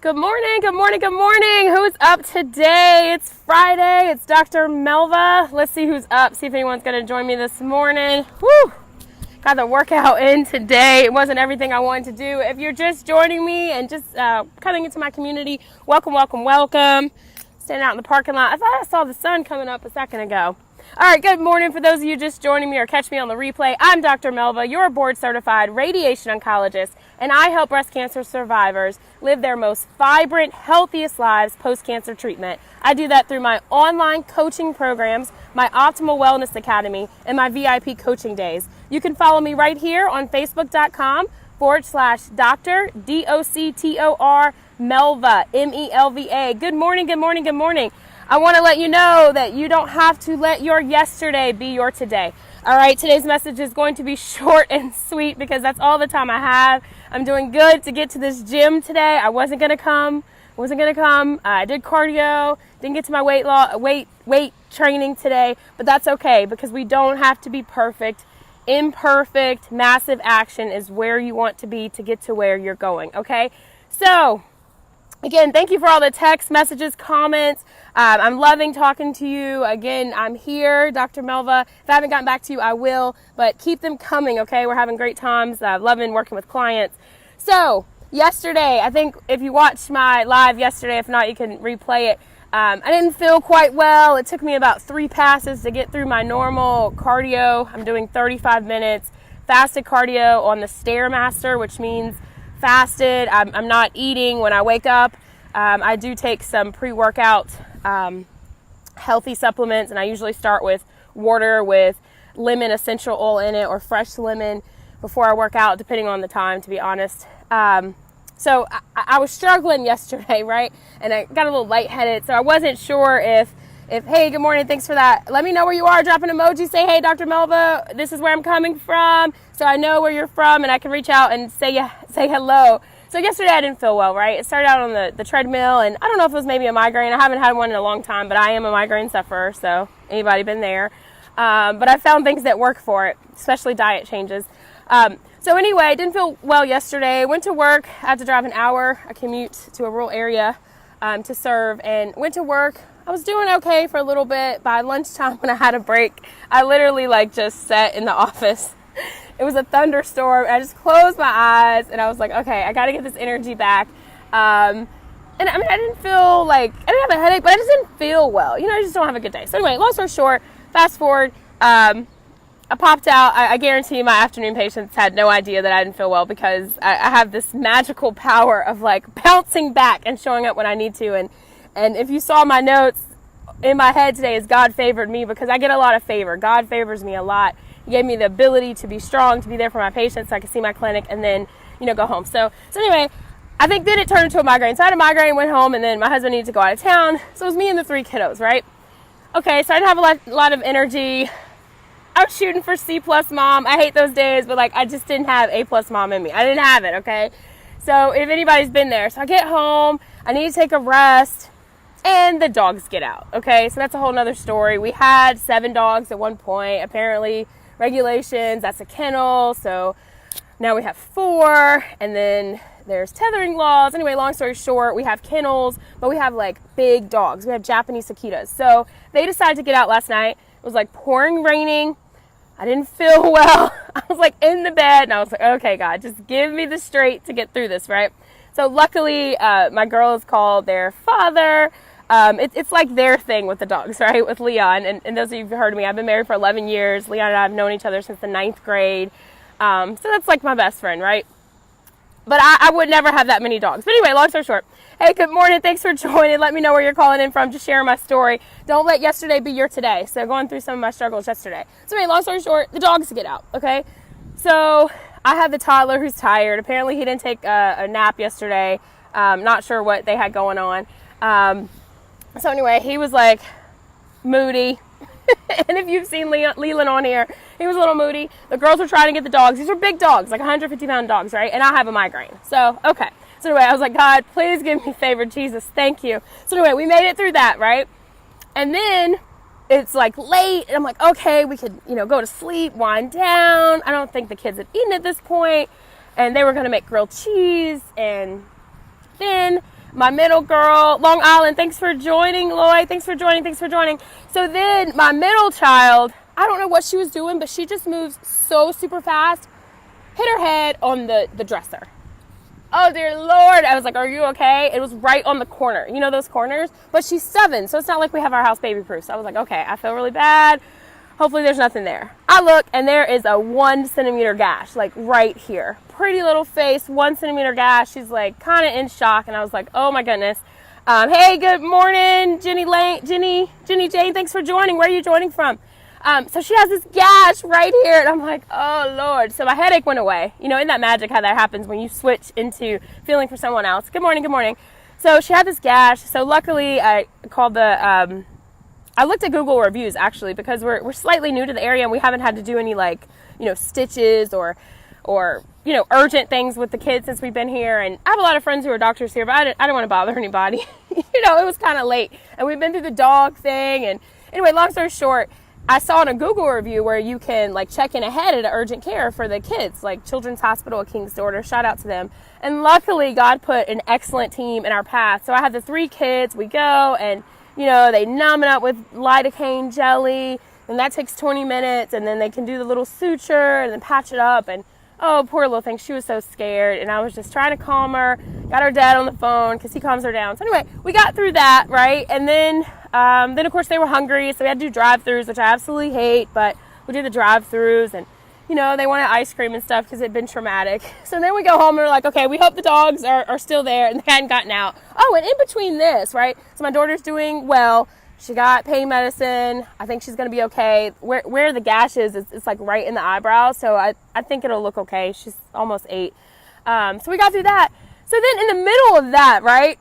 Good morning, good morning, good morning. Who's up today? It's Friday. It's Dr. Melva. Let's see who's up. See if anyone's going to join me this morning. Woo! Got the workout in today. It wasn't everything I wanted to do. If you're just joining me and just coming into my community, welcome, welcome, welcome. Standing out in the parking lot. I thought I saw the sun coming up a second ago. All right, good morning for those of you just joining me or catch me on the replay. I'm Dr. Melva, your board-certified radiation oncologist, and I help breast cancer survivors live their most vibrant, healthiest lives post-cancer treatment. I do that through my online coaching programs, my Optimal Wellness Academy, and my VIP coaching days. You can follow me right here on Facebook.com/Dr. DOCTOR Melva, MELVA. Good morning, good morning, good morning. I want to let you know that you don't have to let your yesterday be your today. All right, today's message is going to be short and sweet because that's all the time I have. I'm doing good to get to this gym today. I wasn't going to come. I did cardio, didn't get to my weight training today, but that's okay because we don't have to be perfect. Imperfect, massive action is where you want to be to get to where you're going, okay? So, again, thank you for all the text messages, comments. I'm loving talking to you. Again, I'm here, Dr. Melva. If I haven't gotten back to you, I will, but keep them coming, okay? We're having great times. I'm loving working with clients. So, yesterday, I think if you watched my live yesterday, if not, you can replay it. I didn't feel quite well. It took me about 3 passes to get through my normal cardio. I'm doing 35 minutes fasted cardio on the Stairmaster, which means fasted. I'm not eating when I wake up. I do take some pre-workout healthy supplements, and I usually start with water with lemon essential oil in it or fresh lemon before I work out, depending on the time, to be honest. So I was struggling yesterday, right? And I got a little lightheaded, so I wasn't sure if hey, good morning, thanks for that. Let me know where you are. Drop an emoji. Say, hey, Dr. Melva, this is where I'm coming from. So I know where you're from, and I can reach out and say hello. So yesterday I didn't feel well, right? It started out on the treadmill, and I don't know if it was maybe a migraine. I haven't had one in a long time, but I am a migraine sufferer, so anybody been there? But I found things that work for it, especially diet changes. So anyway, didn't feel well yesterday. Went to work. I had to drive an hour. I commute to a rural area to serve, and went to work. I was doing okay for a little bit. By lunchtime, when I had a break, I literally just sat in the office. It was a thunderstorm. I just closed my eyes, and I was like, okay, I got to get this energy back. And I mean, I didn't have a headache, but I just didn't feel well. I just don't have a good day. So anyway, long story short, fast forward, I popped out. I guarantee my afternoon patients had no idea that I didn't feel well because I have this magical power of bouncing back and showing up when I need to. And if you saw my notes in my head today, is God favored me because I get a lot of favor. God favors me a lot. He gave me the ability to be strong, to be there for my patients so I could see my clinic and then, go home. So anyway, I think then it turned into a migraine. So I had a migraine, went home, and then my husband needed to go out of town. So it was me and the 3 kiddos, right? Okay, so I didn't have a lot of energy. I was shooting for C+ mom. I hate those days, but I just didn't have A+ mom in me. I didn't have it, okay? So if anybody's been there. So I get home, I need to take a rest, and the dogs get out, okay? So that's a whole nother story. We had 7 dogs at one point. Apparently, regulations, that's a kennel. So now we have 4, and then there's tethering laws. Anyway, long story short, we have kennels, but we have big dogs. We have Japanese Akitas. So they decided to get out last night. It was pouring, raining. I didn't feel well. I was in the bed, and I was like, okay, God, just give me the strength to get through this, right? So luckily, my girls called their father. It's their thing with the dogs, right? With Leon. And those of you who've heard me, I've been married for 11 years. Leon and I have known each other since the 9th grade. So that's my best friend, right? But I would never have that many dogs. But anyway, long story short. Hey, good morning. Thanks for joining. Let me know where you're calling in from. Just sharing my story. Don't let yesterday be your today. So going through some of my struggles yesterday. So anyway, long story short, the dogs get out, okay? So I have the toddler who's tired. Apparently he didn't take a nap yesterday. Not sure what they had going on. So anyway, he was moody. And if you've seen Leland on here, he was a little moody. The girls were trying to get the dogs. These are big dogs, 150-pound dogs, right? And I have a migraine. So, okay. So anyway, I was like, God, please give me favor, Jesus. Thank you. So anyway, we made it through that, right? And then it's late, and I'm like, okay, we could, go to sleep, wind down. I don't think the kids had eaten at this point. And they were going to make grilled cheese. And then My middle girl, Long Island, thanks for joining. Lloyd, thanks for joining. So then my middle child, I don't know what she was doing, but she just moves so super fast, hit her head on the dresser. Oh, dear Lord. I was like, are you okay? It was right on the corner. You know those corners? But she's 7, so it's not like we have our house baby-proof. So I was like, okay, I feel really bad. Hopefully there's nothing there. I look, and there is a 1 centimeter gash, like right here. Pretty little face, 1 centimeter gash. She's like kind of in shock, and I was like, oh my goodness. Hey, good morning, Jenny Jane. Thanks for joining. Where are you joining from? So she has this gash right here, and I'm like, oh, Lord. So my headache went away. You know, isn't that magic how that happens when you switch into feeling for someone else? Good morning. So she had this gash. So luckily, I called I looked at Google reviews, actually, because we're slightly new to the area, and we haven't had to do any, like, you know, stitches or you know, urgent things with the kids since we've been here. And I have a lot of friends who are doctors here, but I don't want to bother anybody. You know, it was kind of late, and we've been through the dog thing. And anyway, long story short, I saw in a Google review where you can like check in ahead at urgent care for the kids, like Children's Hospital of King's Daughter. Shout out to them. And luckily, God put an excellent team in our path. So I have the 3 kids. We go, and you know, they numb it up with lidocaine jelly, and that takes 20 minutes, and then they can do the little suture and then patch it up. And oh, poor little thing, she was so scared, and I was just trying to calm her. Got her dad on the phone because he calms her down. So anyway, we got through that, right? And then of course they were hungry, so we had to do drive-thrus, which I absolutely hate, but we did the drive-thrus, and you know, they wanted ice cream and stuff because it had been traumatic. So then we go home and we're like, okay, we hope the dogs are still there and they hadn't gotten out. Oh, and in between this, right? So my daughter's doing well. She got pain medicine. I think she's going to be okay. Where the gash is, it's like right in the eyebrow. So I think it'll look okay. She's almost 8. So we got through that. So then in the middle of that, right?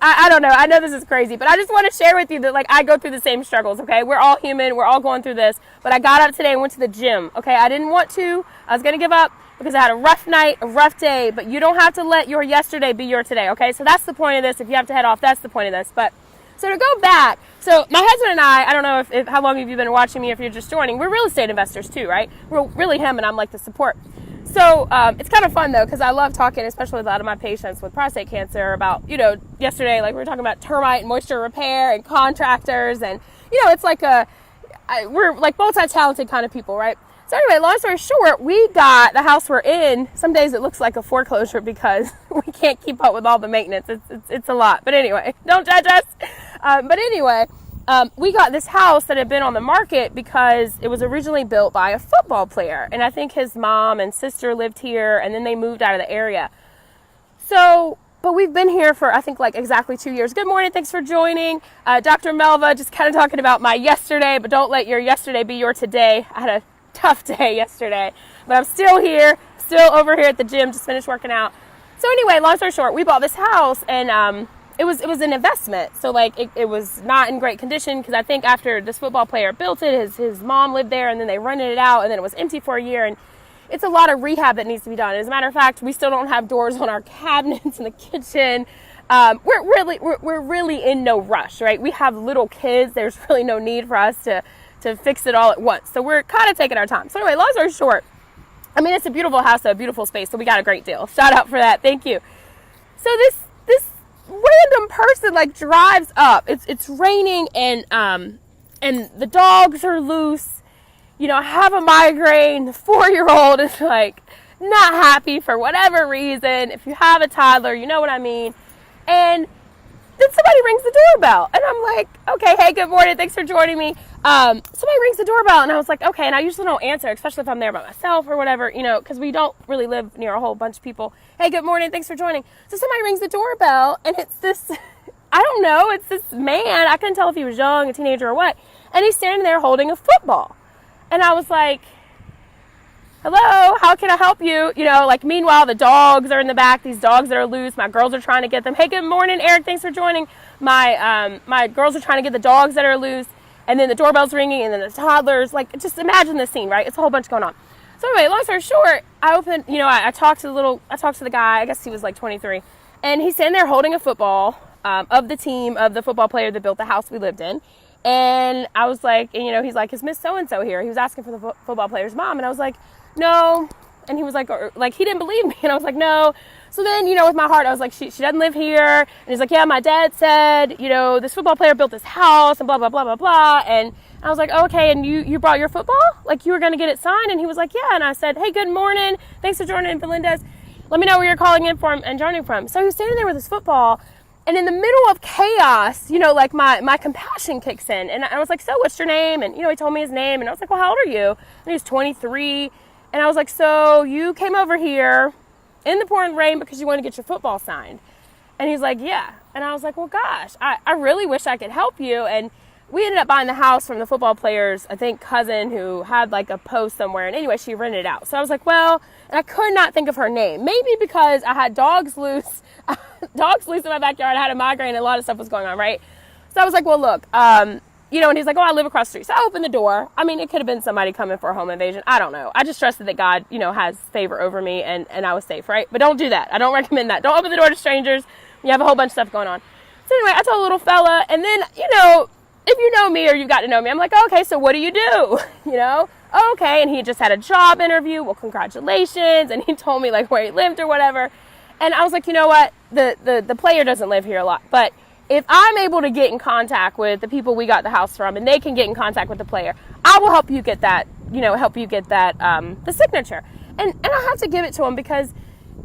I don't know. I know this is crazy, but I just want to share with you that like I go through the same struggles, okay? We're all human. We're all going through this. But I got up today and went to the gym, okay? I didn't want to. I was going to give up because I had a rough night, a rough day. But you don't have to let your yesterday be your today, okay? So that's the point of this. If you have to head off, that's the point of this. But so to go back, so my husband and I don't know if how long have you been watching me, if you're just joining, we're real estate investors too, right? We're really him and I'm like the support. So it's kind of fun though, because I love talking, especially with a lot of my patients with prostate cancer about, you know, yesterday, like we were talking about termite and moisture repair and contractors. And, you know, it's like we're like multi-talented kind of people, right? So anyway, long story short, we got the house we're in. Some days it looks like a foreclosure because we can't keep up with all the maintenance. It's a lot. But anyway, don't judge us. But anyway, we got this house that had been on the market because it was originally built by a football player. And I think his mom and sister lived here, and then they moved out of the area. So, but we've been here for, I think, like exactly 2 years. Good morning. Thanks for joining. Dr. Melva, just kind of talking about my yesterday, but don't let your yesterday be your today. I had a tough day yesterday, but I'm still here, still over here at the gym, just finished working out. So anyway, long story short, we bought this house, and it was an investment. So like it was not in great condition because I think after this football player built it, his mom lived there, and then they rented it out, and then it was empty for a year, and it's a lot of rehab that needs to be done. As a matter of fact, we still don't have doors on our cabinets in the kitchen. We're really in no rush, right? We have little kids. There's really no need for us to fix it all at once. So we're kind of taking our time. So anyway, long story short, I mean, it's a beautiful house, a beautiful space, so we got a great deal. Shout out for that. Thank you. So this random person like drives up. It's raining, and the dogs are loose. You know, I have a migraine. The 4-year-old is like not happy for whatever reason. If you have a toddler, you know what I mean. And then somebody rings the doorbell, and I'm like, okay, hey, good morning, thanks for joining me. Somebody rings the doorbell, and I was like, okay, and I usually don't answer, especially if I'm there by myself or whatever, you know, because we don't really live near a whole bunch of people. Hey, good morning, thanks for joining. So somebody rings the doorbell, and it's this, I don't know, it's this man. I couldn't tell if he was young, a teenager, or what, and he's standing there holding a football. And I was like, hello, how can I help you? You know, like, meanwhile, the dogs are in the back, these dogs that are loose. My girls are trying to get them. Hey, good morning, Eric, thanks for joining. My girls are trying to get the dogs that are loose. And then the doorbell's ringing, and then the toddlers, like, just imagine the scene, right? It's a whole bunch going on. So anyway, long story short, I talked to the guy, I guess he was like 23. And he's sitting there holding a football of the team, of the football player that built the house we lived in. And I was like, and, you know, he's like, is Miss So-and-so here? He was asking for the football player's mom. And I was like, no. And he was like, he didn't believe me. And I was like, no. So then, with my heart, I was like, she doesn't live here. And he's like, yeah, my dad said, this football player built this house and blah, blah, blah, blah, blah. And I was like, oh, okay, and you brought your football? Like, you were going to get it signed? And he was like, yeah. And I said, hey, good morning. Thanks for joining in, Belinda's. Let me know where you're calling in from and joining from. So he was standing there with his football. And in the middle of chaos, like my compassion kicks in. And I was like, so what's your name? And, he told me his name. And I was like, well, how old are you? And he was 23. And I was like, so you came over here in the pouring rain because you want to get your football signed? And he's like, yeah. And I was like, well, gosh, I really wish I could help you. And we ended up buying the house from the football player's, I think, cousin who had like a post somewhere. And anyway, she rented it out. So I was like, well, and I could not think of her name. Maybe because I had dogs loose in my backyard. I had a migraine and a lot of stuff was going on, right? So I was like, well, look, and he's like, oh, I live across the street. So I opened the door. I mean, it could have been somebody coming for a home invasion. I don't know. I just trusted that God, has favor over me and I was safe, right? But don't do that. I don't recommend that. Don't open the door to strangers. You have a whole bunch of stuff going on. So anyway, I told a little fella, and then, if you know me or you've got to know me, I'm like, okay, so what do you do? Oh, okay. And he just had a job interview. Well, congratulations. And he told me like where he lived or whatever. And I was like, you know what? The player doesn't live here a lot, but if I'm able to get in contact with the people we got the house from and they can get in contact with the player, I will help you get that, the signature. And I have to give it to him because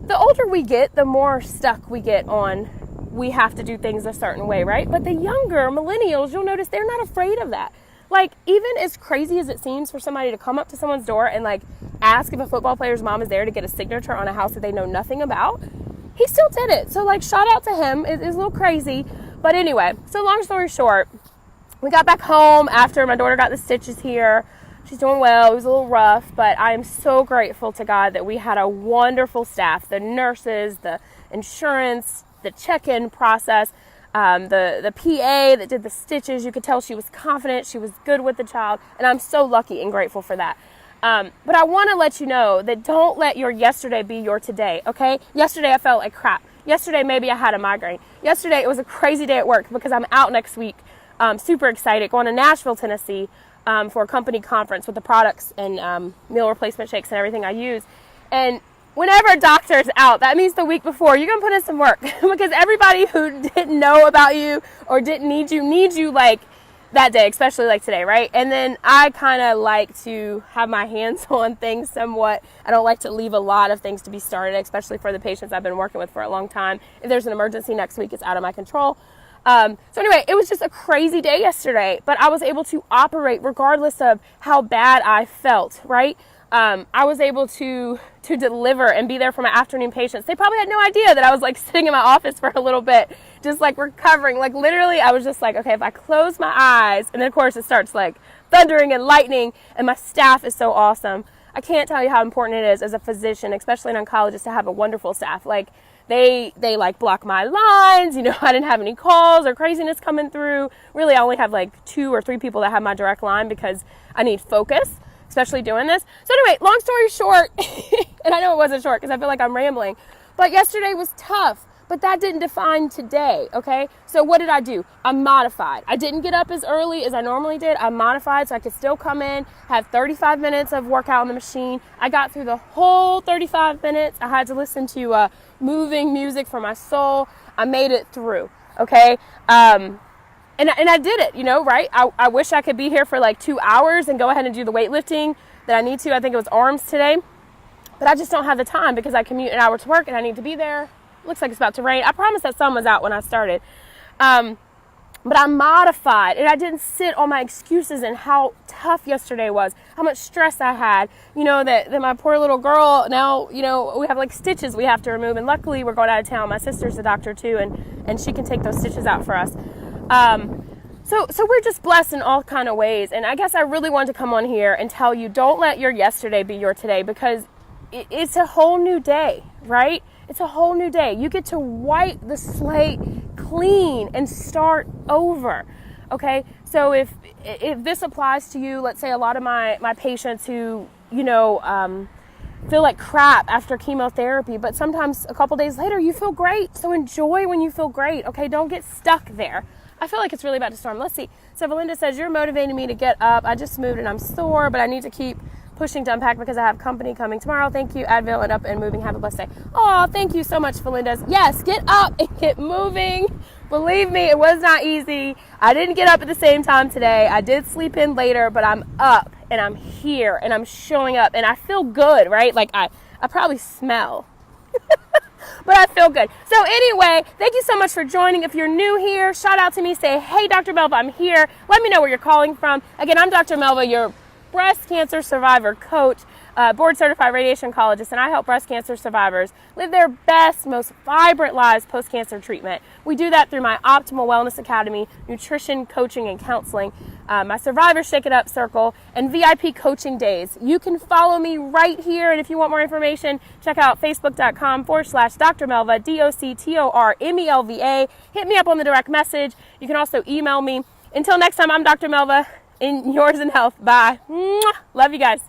the older we get, the more stuck we get on we have to do things a certain way, right? But the younger millennials, you'll notice they're not afraid of that. Like, even as crazy as it seems for somebody to come up to someone's door and like ask if a football player's mom is there to get a signature on a house that they know nothing about, he still did it. So like, shout out to him. It's a little crazy. But anyway, so long story short, we got back home after my daughter got the stitches here. She's doing well. It was a little rough, but I am so grateful to God that we had a wonderful staff, the nurses, the insurance, the check-in process, the PA that did the stitches. You could tell she was confident. She was good with the child. And I'm so lucky and grateful for that. But I want to let you know that don't let your yesterday be your today, okay? Yesterday I felt like crap. Yesterday maybe I had a migraine. Yesterday it was a crazy day at work because I'm out next week. Super excited, going to Nashville, Tennessee for a company conference with the products and meal replacement shakes and everything I use. And whenever a doctor's out, that means the week before, you're going to put in some work because everybody who didn't know about you or didn't need you like that day, especially like today, right? And then I kind of like to have my hands on things somewhat. I don't like to leave a lot of things to be started, especially for the patients I've been working with for a long time. If there's an emergency next week, it's out of my control. So anyway, it was just a crazy day yesterday, but I was able to operate regardless of how bad I felt, right? I was able to deliver and be there for my afternoon patients. They probably had no idea that I was like sitting in my office for a little bit, just like recovering. Like literally, I was just like, okay, if I close my eyes, and then of course it starts like thundering and lightning, and my staff is so awesome. I can't tell you how important it is as a physician, especially an oncologist, to have a wonderful staff. Like they like block my lines. I didn't have any calls or craziness coming through. Really, I only have like 2 or 3 people that have my direct line because I need focus, especially doing this. So anyway, long story short, and I know it wasn't short because I feel like I'm rambling, but yesterday was tough, but that didn't define today, okay? So what did I do? I modified. I didn't get up as early as I normally did. I modified so I could still come in, have 35 minutes of workout on the machine. I got through the whole 35 minutes. I had to listen to moving music for my soul. I made it through, okay? And I did it, right? I wish I could be here for like 2 hours and go ahead and do the weightlifting that I need to. I think it was arms today. But I just don't have the time because I commute an hour to work and I need to be there. Looks like it's about to rain. I promised that sun was out when I started. But I modified and I didn't sit on my excuses and how tough yesterday was, how much stress I had, that my poor little girl now, we have like stitches we have to remove. And luckily we're going out of town. My sister's a doctor too, and she can take those stitches out for us. So we're just blessed in all kind of ways. And I guess I really wanted to come on here and tell you, don't let your yesterday be your today, because it's a whole new day, right? It's a whole new day. You get to wipe the slate clean and start over. Okay. So if this applies to you, let's say a lot of my patients who, feel like crap after chemotherapy, but sometimes a couple days later you feel great. So enjoy when you feel great. Okay. Don't get stuck there. I feel like it's really about to storm. Let's see. So Belinda says, you're motivating me to get up. I just moved and I'm sore, but I need to keep pushing to unpack because I have company coming tomorrow. Thank you, Advil, and up and moving. Have a blessed day. Oh, thank you so much, Felinda's. Yes, get up and get moving. Believe me, it was not easy. I didn't get up at the same time today. I did sleep in later, but I'm up and I'm here and I'm showing up and I feel good, right? Like I probably smell. But I feel good. So anyway, thank you so much for joining. If you're new here, shout out to me. Say, hey, Dr. Melva, I'm here. Let me know where you're calling from. Again, I'm Dr. Melva, your breast cancer survivor coach, board certified radiation oncologist, and I help breast cancer survivors live their best, most vibrant lives post-cancer treatment. We do that through my Optimal Wellness Academy, nutrition, coaching, and counseling, my Survivor Shake It Up Circle, and VIP coaching days. You can follow me right here, and if you want more information, check out facebook.com/drmelva, doctormelva. Hit me up on the direct message. You can also email me. Until next time, I'm Dr. Melva, in yours in health. Bye. Mwah. Love you guys.